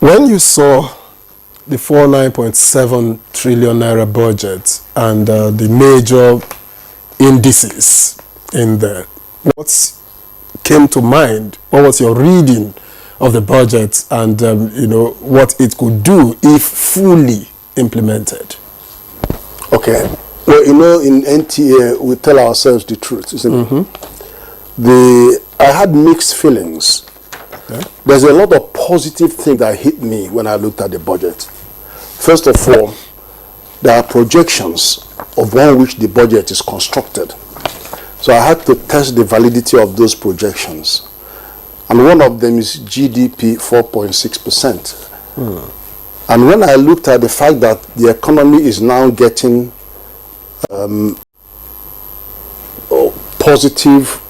When you saw the 49.7 trillion naira budget and the major indices in there, what came to mind? What was your reading of the budget and what it could do if fully implemented? Okay. Well, in NTA, we tell ourselves the truth, isn't it? I had mixed feelings. Okay. There's a lot of positive things that hit me when I looked at the budget. First of all, there are projections of on which the budget is constructed. So I had to test the validity of those projections. And one of them is GDP 4.6%. And when I looked at the fact that the economy is now getting positive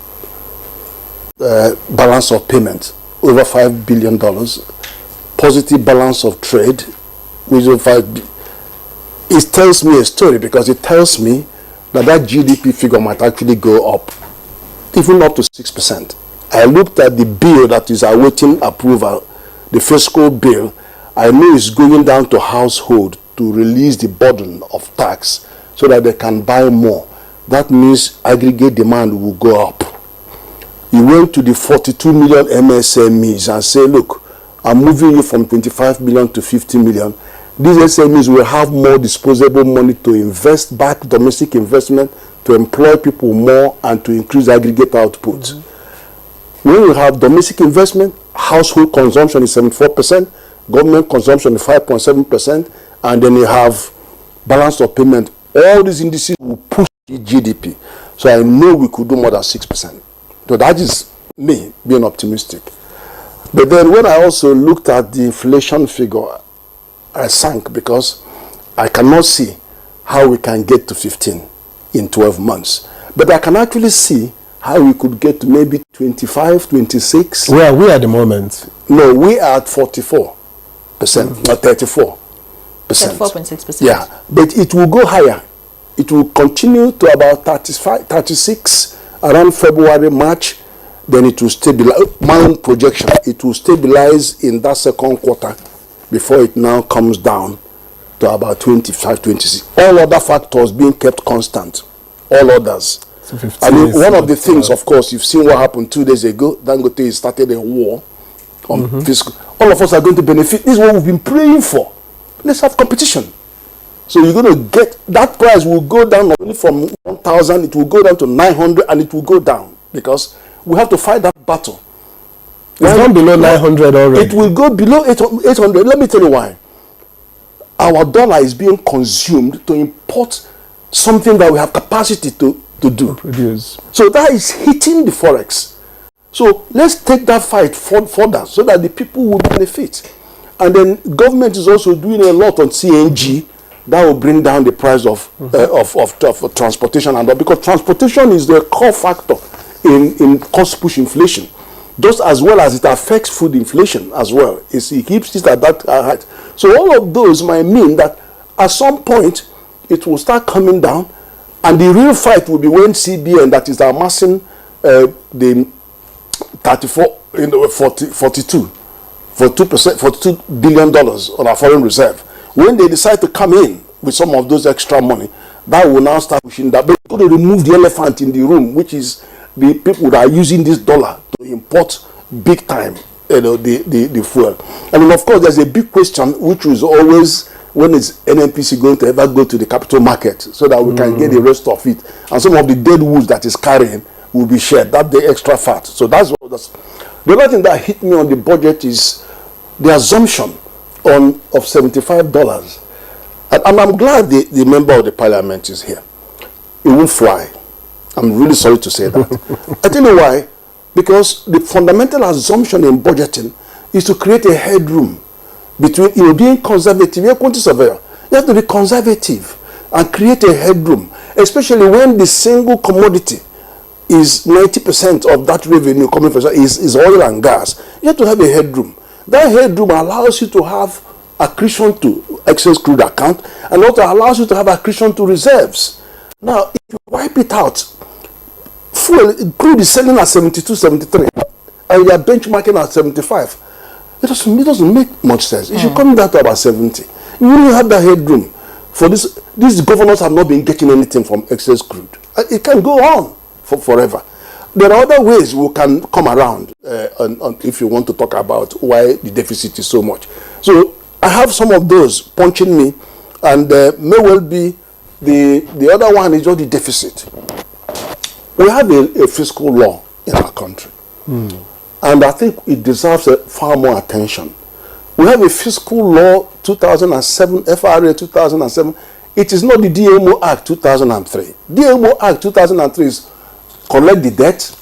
balance of payment, over $5 billion, positive balance of trade, which is it tells me a story, because it tells me that GDP figure might actually go up, even up to 6%. I looked at the bill that is awaiting approval, the fiscal bill. I know it's going down to household to release the burden of tax so that they can buy more. That means aggregate demand will go up. He went to the 42 million MSMEs and said, look, I'm moving you from 25 million to 50 million. These SMEs will have more disposable money to invest back, domestic investment, to employ people more and to increase aggregate output. When you have domestic investment, household consumption is 74%, government consumption is 5.7%, and then you have balance of payment. All these indices will push the GDP. So I know we could do more than 6%. So that is me being optimistic. But then when I also looked at the inflation figure, I sank, because I cannot see how we can get to 15 in 12 months. But I can actually see how we could get to maybe 25, 26. Where are we at the moment? No, we are at 44%, not 34%. 34.6%. Yeah, but it will go higher. It will continue to about 35, 36 around February, March. Then it will stabilize. My own projection, it will stabilize in that second quarter before it now comes down to about 25, 26. All other factors being kept constant. All others. So I mean, one of the things, of course, you've seen what happened 2 days ago. Dangote started a war on fiscal. All of us are going to benefit. This is what we've been praying for. Let's have competition. So you're going to get, that price will go down not only from 1,000, it will go down to 900, and it will go down because we have to fight that battle. It's gone below 900 already. It will go below 800. Let me tell you why. Our dollar is being consumed to import something that we have capacity to do. Produce. So that is hitting the forex. So let's take that fight further so that the people will benefit. And then government is also doing a lot on CNG that will bring down the price of transportation, and because transportation is the core factor in cost push inflation, just as well as it affects food inflation as well. It keeps it at that height. So all of those might mean that at some point it will start coming down, and the real fight will be when CBN, that is amassing the 42% $42 billion on our foreign reserve. When they decide to come in with some of those extra money, that will now start pushing that. But we're going to remove the elephant in the room, which is the people that are using this dollar to import big time, the fuel. I mean, of course, there's a big question, which is always, when is NNPC going to ever go to the capital market so that we can get the rest of it? And some of the dead woods that is carrying will be shared. That's the extra fat. So that's what that's. The other thing that hit me on the budget is the assumption of $75. And I'm glad the member of the parliament is here. It won't fly. I'm really sorry to say that. I tell you why. Because the fundamental assumption in budgeting is to create a headroom between being conservative. You're a quantity surveyor. You have to be conservative and create a headroom, especially when the single commodity is 90% of that revenue coming from is oil and gas. You have to have a headroom. That headroom allows you to have accretion to excess crude account, and also allows you to have accretion to reserves. Now, if you wipe it out, fuel crude is selling at 72, 73, and you are benchmarking at 75. It doesn't make much sense. It should come down to about 70. You wouldn't have that headroom for this. These governors have not been getting anything from excess crude. It can go on forever. There are other ways we can come around if you want to talk about why the deficit is so much. So I have some of those punching me, and may well be the other one is just the deficit. We have a fiscal law in our country, and I think it deserves far more attention. We have a fiscal law 2007, FRA 2007. It is not the DMO Act 2003. DMO Act 2003 is collect the debt,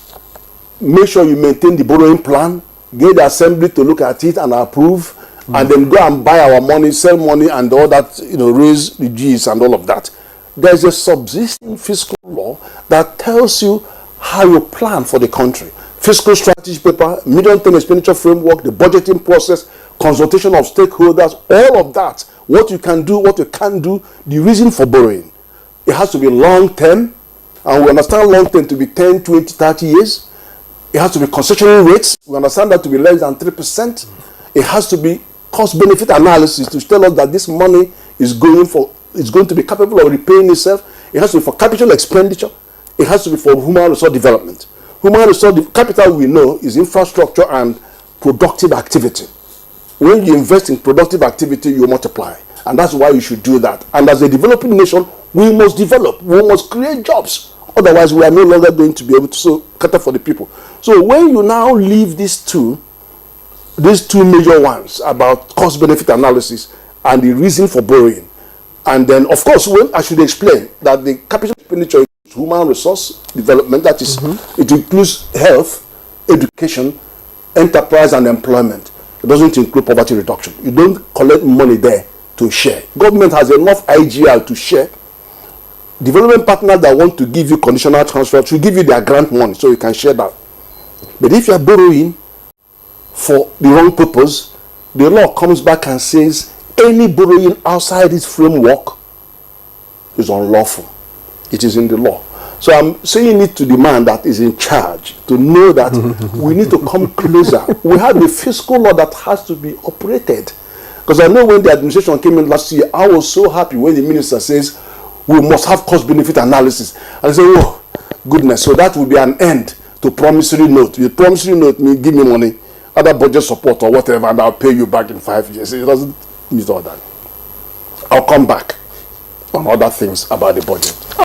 make sure you maintain the borrowing plan, get the assembly to look at it and approve, and then go and buy our money, sell money, and all that, raise the G's and all of that. There's a subsisting fiscal law that tells you how you plan for the country. Fiscal strategy paper, medium-term expenditure framework, the budgeting process, consultation of stakeholders, all of that. What you can do, what you can't do, the reason for borrowing. It has to be long-term, and we understand long-term to be 10, 20, 30 years. It has to be concessional rates. We understand that to be less than 3%. It has to be cost-benefit analysis to tell us that this money is going to be capable of repaying itself. It has to be for capital expenditure. It has to be for human resource development. Human resource capital, we know, is infrastructure and productive activity. When you invest in productive activity, you multiply. And that's why you should do that. And as a developing nation, we must develop. We must create jobs. Otherwise, we are no longer going to be able to cater for the people. So when you now leave these two major ones about cost-benefit analysis and the reason for borrowing, and then, of course, I should explain that the capital expenditure is human resource development. That is, it includes health, education, enterprise, and employment. It doesn't include poverty reduction. You don't collect money there to share. Government has enough IGR to share. Development partners that want to give you conditional transfer should give you their grant money so you can share that. But if you are borrowing for the wrong purpose, the law comes back and says any borrowing outside this framework is unlawful. It is in the law. So I'm saying it to the man that is in charge to know that we need to come closer. We have a fiscal law that has to be operated. Because I know when the administration came in last year, I was so happy when the minister says we must have cost-benefit analysis. And I say, oh, goodness, so that will be an end to promissory note. The promissory note means give me money, other budget support or whatever, and I'll pay you back in 5 years. It doesn't mean all that. I'll come back on other things about the budget.